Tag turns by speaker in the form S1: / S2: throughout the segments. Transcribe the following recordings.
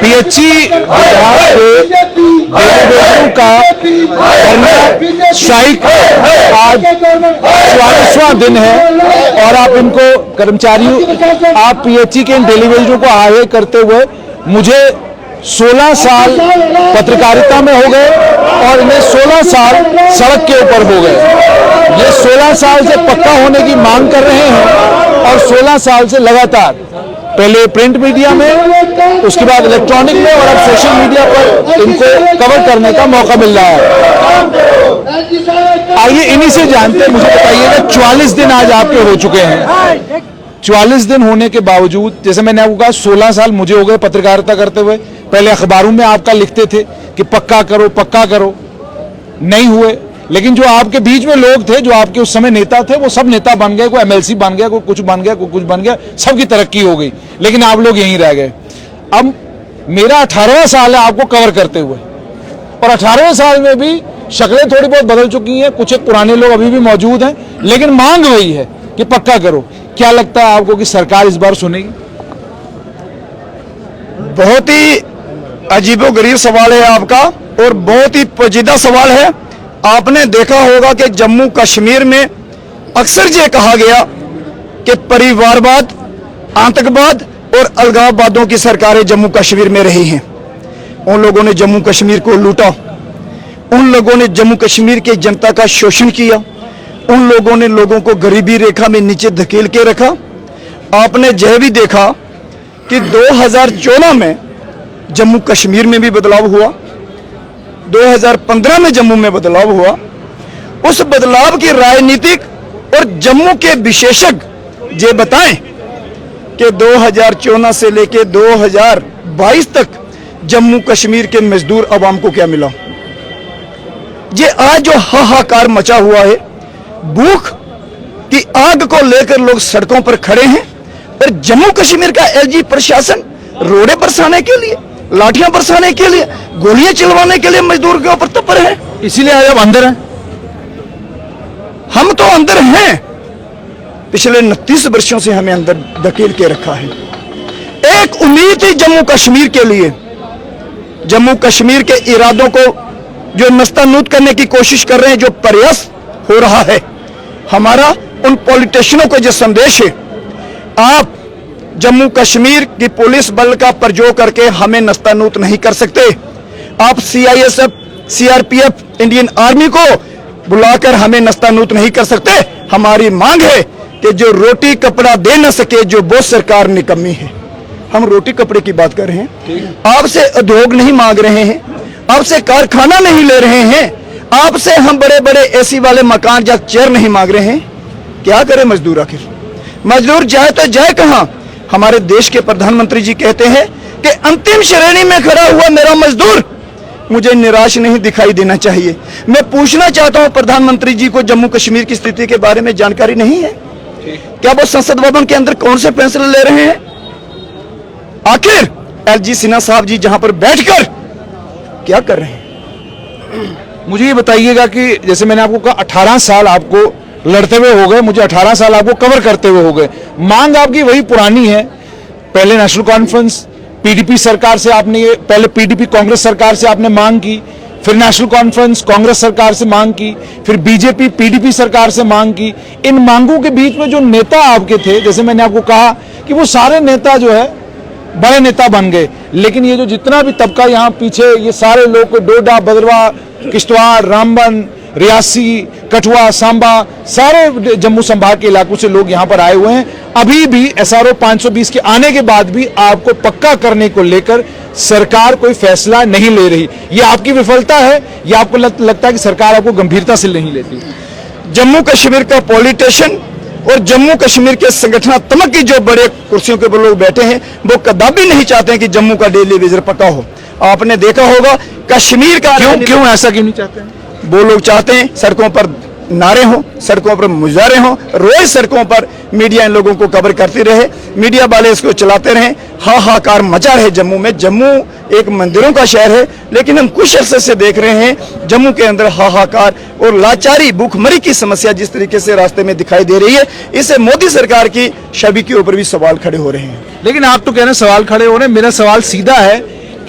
S1: PHE का strike आज 44वां दिन है और आप इनको कर्मचारियों, आप पीएचई के इन डेलीवेटरों को आगे करते हुए मुझे 16 साल पत्रकारिता में हो गए और इन्हें 16 साल सड़क के ऊपर हो गए। ये 16 साल से पक्का होने की मांग कर रहे हैं और 16 साल से लगातार, पहले प्रिंट मीडिया में, उसके बाद इलेक्ट्रॉनिक में और अब सोशल मीडिया पर इनको कवर करने का मौका मिल रहा है। आइए इन्हीं से जानते हैं, मुझे बताइएगा 44 दिन आज आपके हो चुके हैं। 44 दिन होने के बावजूद, जैसे मैंने आपको कहा 16 साल मुझे हो गए पत्रकारिता करते हुए, पहले अखबारों में आपका लिखते थे कि पक्का करो पक्का करो, नहीं हुए। लेकिन जो आपके बीच में लोग थे, जो आपके उस समय नेता थे, वो सब नेता बन गए, कोई एमएलसी बन गया, कोई कुछ बन गया, कोई कुछ बन गया, सबकी तरक्की हो गई, लेकिन आप लोग यहीं रह गए। अब मेरा 18वां साल है आपको कवर करते हुए और 18वें साल में भी शक्लें थोड़ी बहुत बदल चुकी हैं, कुछ एक पुराने लोग अभी भी मौजूद हैं, लेकिन मांग वही है कि पक्का करो। क्या लगता है आपको कि सरकार इस बार सुनेगी?
S2: बहुत ही अजीबोगरीब सवाल है आपका और बहुत ही पेचीदा सवाल है। आपने देखा होगा कि जम्मू कश्मीर में अक्सर ये कहा गया कि परिवारवाद, आतंकवाद और अलगाववादियों की सरकारें जम्मू कश्मीर में रही हैं। उन लोगों ने जम्मू कश्मीर को लूटा, उन लोगों ने जम्मू कश्मीर की जनता का शोषण किया, उन लोगों ने लोगों को गरीबी रेखा में नीचे धकेल के रखा। आपने यह भी देखा कि 2014 में जम्मू कश्मीर में भी बदलाव हुआ, 2015 में जम्मू में बदलाव हुआ। उस बदलाव की राजनीतिक और जम्मू के विशेषज्ञ ये बताएं कि 2014 से लेकर 2022 तक जम्मू कश्मीर के मजदूर अवाम को क्या मिला। ये आज जो हाहाकार मचा हुआ है, भूख की आग को लेकर लोग सड़कों पर खड़े हैं और जम्मू कश्मीर का एलजी प्रशासन रोड़े बरसाने के लिए, लाठियां बरसाने के लिए, गोलियां चलवाने के लिए मजदूर के ऊपर तत्पर है।
S1: इसीलिए आज आप अंदर हैं।
S2: हम तो अंदर हैं, पिछले 29 वर्षों से हमें अंदर धकेल के रखा है। एक उम्मीद थी जम्मू कश्मीर के लिए, जम्मू कश्मीर के इरादों को जो नस्तानूत करने की कोशिश कर रहे हैं, जो प्रयास हो रहा है, हमारा उन पॉलिटिशियनों को जो संदेश है, आप जम्मू कश्मीर की पुलिस बल का प्रयोग करके हमें नस्तानूत नहीं कर सकते। आप सीआईएसएफ, सीआरपीएफ, इंडियन आर्मी को बुलाकर हमें नस्तानूत नहीं कर सकते। हमारी मांग है कि जो रोटी कपड़ा दे न सके, जो वो सरकार निकम्मी है। हम रोटी कपड़े की बात कर रहे हैं, आपसे उद्योग नहीं मांग रहे हैं, आपसे कारखाना नहीं ले रहे हैं, आपसे हम बड़े बड़े एसी वाले मकान या चेयर नहीं मांग रहे हैं। क्या करे मजदूर? आखिर मजदूर जाए तो जाए कहां? हमारे देश के प्रधानमंत्री जी कहते हैं कि अंतिम श्रेणी में खड़ा हुआ मेरा मजदूर मुझे निराश नहीं दिखाई देना चाहिए। मैं पूछना चाहता हूं प्रधानमंत्री जी को, जम्मू कश्मीर की स्थिति के बारे में जानकारी नहीं है क्या? वो संसद भवन के अंदर कौन से फैसले ले रहे हैं? आखिर एलजी सिन्हा साहब जी जहां पर बैठकर क्या कर रहे हैं?
S1: मुझे ये बताइएगा कि जैसे मैंने आपको कहा 18 साल आपको लड़ते हुए हो गए, मुझे 18 साल आपको कवर करते हुए हो गए। मांग आपकी वही पुरानी है। पहले नेशनल कॉन्फ्रेंस पीडीपी सरकार से आपने, पहले पीडीपी कांग्रेस सरकार से आपने मांग की, फिर नेशनल कॉन्फ्रेंस कांग्रेस सरकार से मांग की, फिर बीजेपी पीडीपी सरकार से मांग की। इन मांगों के बीच में जो नेता आपके थे, जैसे मैंने आपको कहा कि वो सारे नेता जो है बड़े नेता बन गए, लेकिन ये जो जितना भी तबका यहाँ पीछे, ये सारे लोग, डोडा, भद्रवाह, किश्तवाड़, रामबन, रियासी, कठुआ, सांबा, सारे जम्मू संभाग के इलाकों से लोग यहाँ पर आए हुए हैं। अभी भी एसआरओ 520 के आने के बाद भी आपको पक्का करने को लेकर सरकार कोई फैसला नहीं ले रही। ये आपकी विफलता है या आपको लगता है कि सरकार आपको गंभीरता से नहीं लेती?
S2: जम्मू कश्मीर का पॉलिटिशियन और जम्मू कश्मीर के संगठनात्मक की जो बड़े कुर्सियों के लोग बैठे हैं, वो कदापि नहीं चाहते हैं कि जम्मू का डेली वेजर पक्का हो। आपने देखा होगा कश्मीर का
S1: क्यों ऐसा क्यों नहीं चाहते हैं?
S2: वो लोग चाहते हैं सड़कों पर नारे हों, सड़कों पर मुजाहरे हों, रोज सड़कों पर मीडिया इन लोगों को कवर करती रहे, मीडिया वाले इसको चलाते रहें, हाहाकार मचा रहे जम्मू में। जम्मू एक मंदिरों का शहर है, लेकिन हम कुछ अरसे से देख रहे हैं जम्मू के अंदर हाहाकार और लाचारी, भूखमरी की समस्या जिस तरीके से रास्ते में दिखाई दे रही है, इससे मोदी सरकार की छवि के ऊपर भी सवाल खड़े हो रहे हैं।
S1: लेकिन आप तो कह रहे हैं सवाल खड़े हो रहे हैं, मेरा सवाल सीधा है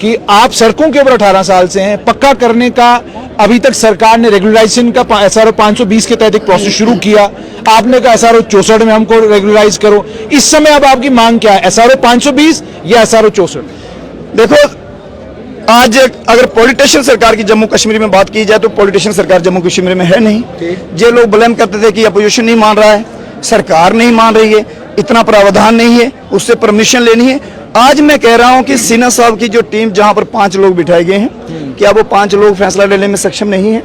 S1: कि आप सड़कों के ऊपर 18 साल से हैं, पक्का करने का अभी तक सरकार ने रेगुलराइजेशन का SRO 520 के तहत एक प्रोसेस शुरू किया, आपने कहा SRO 64 में हमको रेगुलराइज करो। इस समय अब आपकी मांग क्या है, SRO 520 या SRO 64?
S2: देखो, आज अगर पॉलिटिशियन सरकार की जम्मू कश्मीर में बात की जाए तो पॉलिटिशियन सरकार जम्मू कश्मीर में है नहीं। ये लोग ब्लेम करते थे कि अपोजिशन नहीं मान रहा है, सरकार नहीं मान रही है, इतना प्रावधान नहीं है, उससे परमिशन लेनी है। आज मैं कह रहा हूं कि सिन्हा साहब की जो टीम, जहां पर 5 लोग बिठाए गए हैं, क्या वो 5 लोग फैसला लेने में सक्षम नहीं है?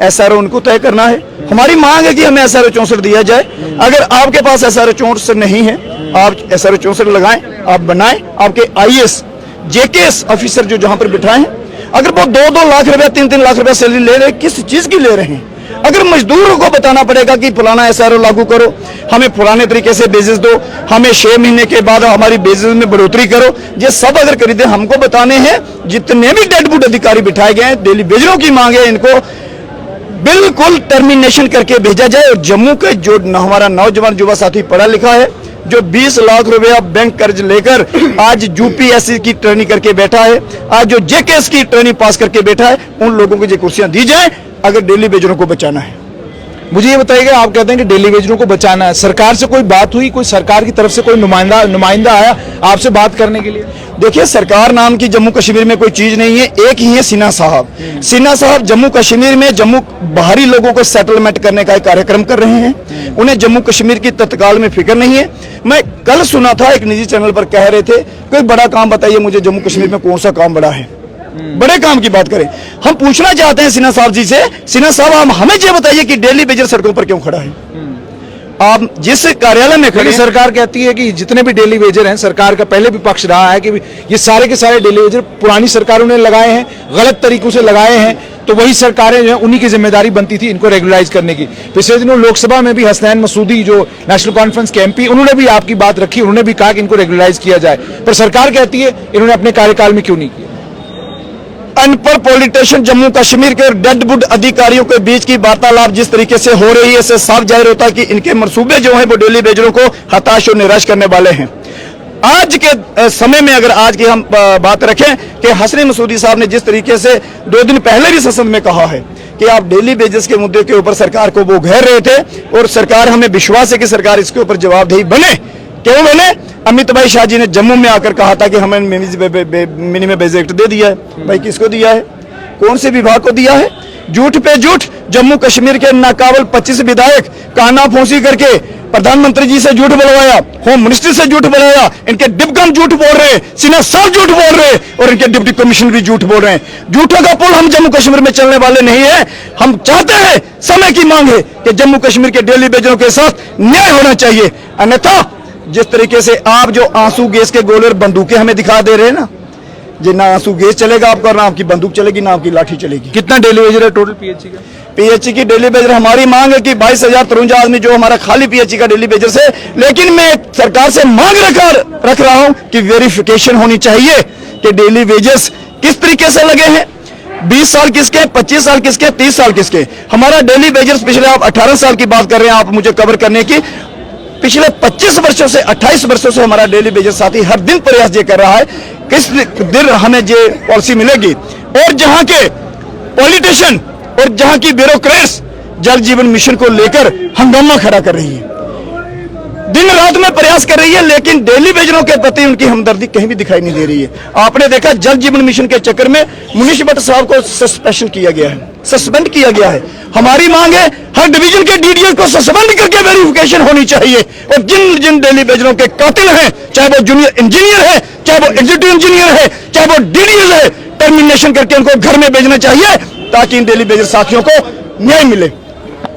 S2: SRO उनको तय करना है। हमारी मांग है कि हमें SRO 64 दिया जाए। अगर आपके पास SRO 64 नहीं है, आप SRO 64 लगाएं, आप बनाएं। आपके IAS JKS ऑफिसर जो जहां पर बिठाए हैं, अगर वो 2-2 लाख रुपया, 3-3 लाख रुपया सैलरी ले रहे, किस चीज की ले रहे हैं? अगर मजदूरों को बताना पड़ेगा कि फलाना SRO लागू करो, हमें फलाने तरीके से बेसिस दो, हमें 6 महीने के बाद हमारी बेसिस में बढ़ोतरी करो, ये सब अगर खरीदे हमको बताने हैं। जितने भी डेडवुड अधिकारी बिठाए गए हैं, डेली वेजरों की मांग है, इनको बिल्कुल टर्मिनेशन करके भेजा जाए। और जम्मू के जो हमारा नौजवान युवा साथी पढ़ा लिखा है, जो 20 लाख रुपया बैंक कर्ज लेकर आज UPSC की ट्रेनिंग करके बैठा है, आज जो JKS की ट्रेनिंग पास करके बैठा है, उन लोगों को ये कुर्सियां दी जाए अगर डेली वेजरों को बचाना है।
S1: मुझे ये बताइएगा, आप कहते हैं कि डेली वेजरों को बचाना है, सरकार से कोई बात हुई, कोई सरकार की तरफ से कोई नुमाइंदा आया आपसे बात करने के लिए?
S2: देखिए, सरकार नाम की जम्मू कश्मीर में कोई चीज नहीं है, एक ही है सिन्हा साहब। सिन्हा साहब जम्मू कश्मीर में जम्मू बाहरी लोगों को सेटलमेंट करने का एक कार्यक्रम कर रहे हैं, उन्हें जम्मू कश्मीर की तत्काल में फिक्र नहीं है। मैं कल सुना था एक निजी चैनल पर कह रहे थे, कोई बड़ा काम बताइए मुझे जम्मू कश्मीर में, कौन सा काम बड़ा है? बड़े काम की बात करें। हम पूछना चाहते हैं सिन्हा साहब जी से, सिन्हा साहब आप हमें ये बताइए कि डेली वेजर सड़कों पर क्यों खड़ा है? आप जिस कार्यालय में खड़े,
S1: सरकार कहती है कि जितने भी डेली वेजर हैं, सरकार का पहले भी पक्ष रहा है कि ये सारे के सारे डेली वेजर पुरानी सरकारों ने लगाए हैं, गलत तरीकों से लगाए हैं, तो वही सरकारें जो है उन्हीं की जिम्मेदारी बनती थी इनको रेगुलराइज करने की। पिछले दिनों लोकसभा में भी हसनैन मसूदी जो नेशनल कॉन्फ्रेंस के MP, उन्होंने भी आपकी बात रखी, उन्होंने भी कहा कि इनको रेगुलराइज किया जाए, पर सरकार कहती है इन्होंने अपने कार्यकाल में क्यों नहीं किया।
S2: अनपढ़ पॉलिटिशियन जम्मू कश्मीर के डेडवुड अधिकारियों के बीच की वार्तालाप जिस तरीके से हो रही है, इससे साफ जाहिर होता है कि इनके मंसूबे जो हैं वो डेली वेजरों को हताश और निराश करने वाले हैं। आज के समय में अगर आज की हम बात रखें कि हसनैन मसूदी साहब ने जिस तरीके से 2 दिन पहले भी संसद में कहा है कि आप डेली वेजेस के मुद्दे के ऊपर सरकार को वो घेर रहे थे, और सरकार, हमें विश्वास है कि सरकार इसके ऊपर जवाबदेही बने। क्यों बने? अमित भाई शाह जी ने जम्मू में आकर कहा था कि हमें मिनिमम वेज एक्ट दे दिया है। भाई किसको दिया है? कौन से विभाग को दिया है? झूठ पे झूठ जम्मू कश्मीर के नाकाबिल 25 विधायक काना फौसी करके प्रधानमंत्री जी से झूठ बुलवाया, होम मिनिस्टर से झूठ बुलवाया, इनके डिप्टी झूठ बोल रहे हैं, सिन्हा साहब झूठ बोल रहे हैं, और इनके डिप्टी कमिश्नर भी झूठ बोल रहे हैं। झूठों का पुल हम जम्मू कश्मीर में चलने वाले नहीं है। हम चाहते हैं, समय की मांग है कि जम्मू कश्मीर के डेली वेजरों के साथ न्याय होना चाहिए। अन्यथा जिस तरीके से आप जो आंसू गैस के गोले और बंदूकें हमें दिखा दे रहे हैं ना, जी, ना आंसू गैस चलेगा आपका, ना आपकी बंदूक चलेगी, ना आपकी लाठी चलेगी।
S1: कितना डेली वेजर है टोटल PHC का?
S2: PHC की डेली वेजर हमारी मांग है कि 22,000 53 आदमी जो हमारा खाली PHC का डेली वेजर से, लेकिन मैं सरकार से मांग रख रहा हूं कि वेरिफिकेशन होनी चाहिए कि डेली वेजेस किस तरीके से लगे हैं, 20 साल किसके, 25 साल किसके, 30 साल किसके। हमारा डेली वेजर्स पिछले, आप 18 साल की बात कर रहे हैं आप मुझे कवर करने की, पिछले 25 वर्षों से 28 वर्षों से हमारा डेली वेजर साथी हर दिन प्रयास ये कर रहा है किस दिन हमें ये पॉलिसी मिलेगी। और जहां के पॉलिटिशियन और जहां की ब्यूरोक्रेट्स जल जीवन मिशन को लेकर हंगामा खड़ा कर रही है, दिन रात में प्रयास कर रही है, लेकिन डेली वेजरों के प्रति उनकी हमदर्दी कहीं भी दिखाई नहीं दे रही है। आपने देखा जल जीवन मिशन के चक्कर में मुनीश भट्ट साहब को सस्पेंशन किया गया है, सस्पेंड किया गया है। हमारी मांग है हर डिवीजन के DDS को सस्पेंड करके वेरिफिकेशन होनी चाहिए, और जिन जिन डेली वेजरों के कातिल हैं, चाहे वो जूनियर इंजीनियर है, चाहे वो एग्जीक्यूटिव इंजीनियर है, चाहे वो DDS है, टर्मिनेशन करके उनको घर में भेजना चाहिए ताकि इन डेली वेजर साथियों को न्याय मिले।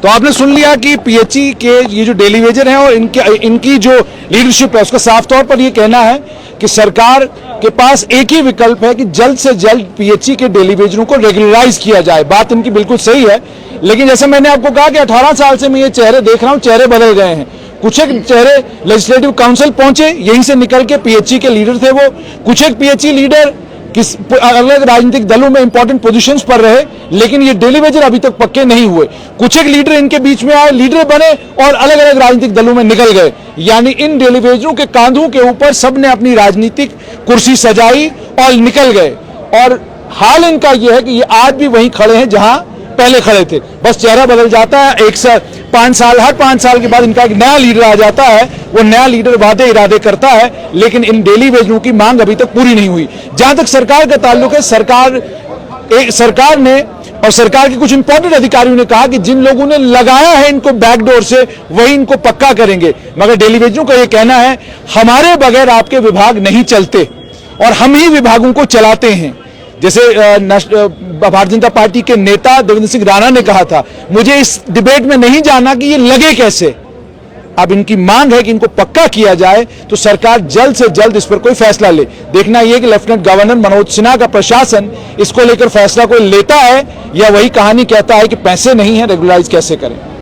S1: तो आपने सुन लिया कि पीएचई के ये जो डेली वेजर हैं और इनकी जो लीडरशिप है उसका साफ तौर पर ये कहना है कि सरकार के पास एक ही विकल्प है कि जल्द से जल्द पीएचई के डेली वेजरों को रेगुलराइज किया जाए। बात इनकी बिल्कुल सही है, लेकिन जैसे मैंने आपको कहा कि 18 साल से मैं ये चेहरे देख रहा हूं, चेहरे बदल गए हैं। कुछ एक चेहरे लेजिस्लेटिव काउंसिल पहुंचे, यहीं से निकल के पीएचई के लीडर थे वो। कुछ एक पीएचई लीडर किस अलग राजनीतिक दलों में इंपॉर्टेंट पोजीशंस पर रहे, लेकिन ये डेली वेजर अभी तक पक्के नहीं हुए। कुछ एक लीडर इनके बीच में आए, लीडर बने और अलग अलग राजनीतिक दलों में निकल गए। यानी इन डेली वेजरों के कांधों के ऊपर सबने अपनी राजनीतिक कुर्सी सजाई और निकल गए। और हाल इनका यह है कि ये आज भी वहीं खड़े हैं जहां पहले खड़े थे, बस चेहरा बदल जाता है। हर 5 साल के बाद इनका एक नया लीडर आ जाता है, वो नया लीडर वादे इरादे करता है, लेकिन इन डेली वेजरों की मांग अभी तक पूरी नहीं हुई। जहां तक सरकार का ताल्लुक है, सरकार ने और सरकार के कुछ इंपॉर्टेंट अधिकारियों ने कहा कि जिन लोगों ने लगाया है इनको बैकडोर से, वही इनको पक्का करेंगे। मगर डेली वेजरों का यह कहना है, हमारे बगैर आपके विभाग नहीं चलते और हम ही विभागों को चलाते हैं। जैसे भारतीय जनता पार्टी के नेता देवेंद्र सिंह राणा ने कहा था, मुझे इस डिबेट में नहीं जाना कि ये लगे कैसे। अब इनकी मांग है कि इनको पक्का किया जाए, तो सरकार जल्द से जल्द इस पर कोई फैसला ले। देखना यह कि लेफ्टिनेंट गवर्नर मनोज सिन्हा का प्रशासन इसको लेकर फैसला कोई लेता है या वही कहानी कहता है कि पैसे नहीं है, रेगुलराइज कैसे करें।